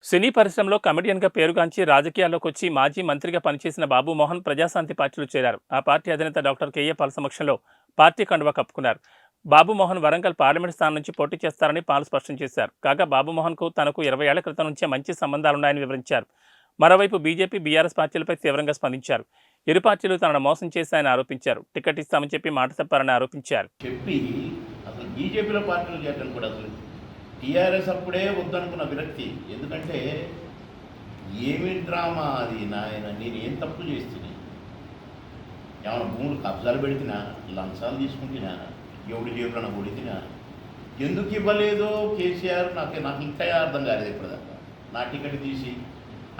సినీ పరిశ్రమలో కమెడియన్గా పేరుగాంచి రాజకీయాల్లోకి వచ్చి మాజీ మంత్రిగా పనిచేసిన బాబు మోహన్ ప్రజాశాంతి పార్టీలో చేరారు. ఆ పార్టీ అధినేత డాక్టర్ కేఏ పాల్ సమక్షంలో పార్టీ కండువా కప్పుకున్నారు. బాబు మోహన్ వరంగల్ పార్లమెంట్ స్థానం నుంచి పోటీ చేస్తారని పాల్ స్పష్టం చేశారు. కాగా బాబు మోహన్కు తనకు 20 ఏళ్ల క్రితం నుంచే మంచి సంబంధాలున్నాయని వివరించారు. మరోవైపు బీజేపీ, బీఆర్ఎస్ పార్టీలపై తీవ్రంగా స్పందించారు. ఇరు పార్టీలు తనను మోసం చేశాయని ఆరోపించారు. టికెట్ ఇస్తామని చెప్పి మాట తప్పారని ఆరోపించారు. అసలు బీజేపీలో పార్టీలు చేయడం కూడా అసలు టీఆర్ఎస్ అప్పుడే వద్దనుకున్న విరక్తి. ఎందుకంటే ఏమి డ్రామా అది నాయన. నేను ఏం తప్పు చేస్తున్నా? ఏమైనా భూములు కబ్జాలు పెడితేనా, లంచాలు తీసుకుంటున్నా, ఎవడి జేబులను కొడితేనా? ఎందుకు ఇవ్వలేదో కేసీఆర్ నాకు ఇంకా అర్థం కాలేదు ఇప్పటిదాకా. నా టికెట్ తీసి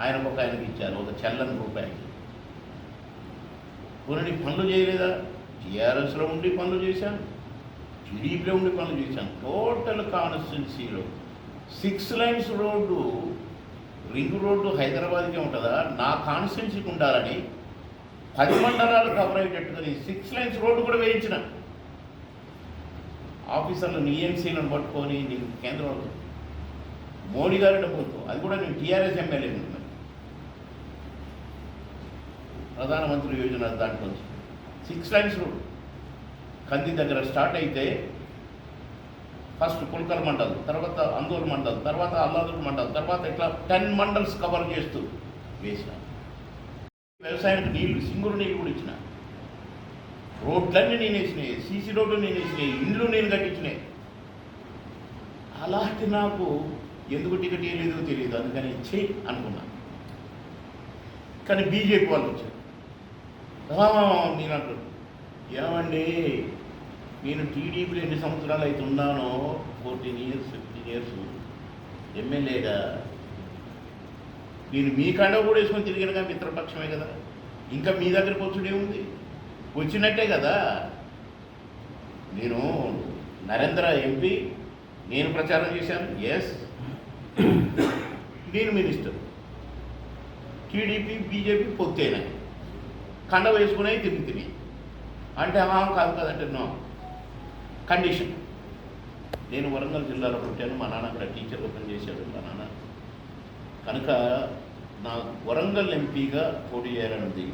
ఆయనకి ఇచ్చారు, ఒక చెల్లని రూపాయికి. కొన్ని పనులు చేయలేదా? టీఆర్ఎస్లో ఉండి పనులు చేశాను, టీడీపీలో ఉండి పనులు చేశాను. టోటల్ కాన్స్టిట్యున్సీలో 6 లైన్స్ రోడ్డు, రింగ్ రోడ్డు హైదరాబాద్కే ఉంటుందా? నా కాన్స్టిట్యున్సీకి ఉండాలని 10 మండలాలు కవర్ అయ్యేటట్టుగా 6 లైన్స్ రోడ్డు కూడా వేయించిన. ఆఫీసర్లు ఈఎన్సీలను పట్టుకొని నేను కేంద్రంలో మోడీ గారి డబ్బులతో, అది కూడా నేను టీఆర్ఎస్ ఎమ్మెల్యే ఉంటున్నాను. ప్రధానమంత్రి యోజన దాంట్లో 6 లైన్స్ రోడ్ కంది దగ్గర స్టార్ట్ అయితే ఫస్ట్ పుల్కల్ మండల్, తర్వాత అందూరు మండల్, తర్వాత అల్లాదూరు మండల్, తర్వాత ఇట్లా 10 మండల్స్ కవర్ చేస్తూ వేసిన. వ్యవసాయానికి నీళ్లు, సింగూరు నీళ్ళు కూడా ఇచ్చిన. రోడ్లన్నీ నేను వేసినాయి, సీసీ రోడ్లు నేను వేసినాయి, ఇండ్లు నేను కట్టించినాయి. అలాంటి నాకు ఎందుకు టికెట్ ఇవ్వలేదో తెలియదు, అందుకని చెయ్యి అనుకున్నా. కానీ బీజేపీ వాళ్ళు వచ్చారు. నేను అంటారు, ఏమండి నేను టీడీపీలో ఎన్ని సంవత్సరాలు అయితే ఉన్నానో, 14 years 15 years ఎమ్మెల్యేగా, నేను మీ కండ కూడా వేసుకొని తిరిగినగా మిత్రపక్షమే కదా. ఇంకా మీ దగ్గరికి వచ్చుడే ఉంది, వచ్చినట్టే కదా. నేను నరేంద్ర ఎంపీ, నేను ప్రచారం చేశాను. ఎస్, నేను మినిస్టర్. టీడీపీ బీజేపీ పొత్తేనా, కండ వేసుకునే తిరిగి అంటే కాదు కదంటే నో కండిషన్. నేను వరంగల్ జిల్లాలో పుట్టాను, మా నాన్న అక్కడ టీచర్ ఓపెన్ చేశాడు మా నాన్న. కనుక నా వరంగల్ ఎంపీగా పోటీ చేయాలన్నది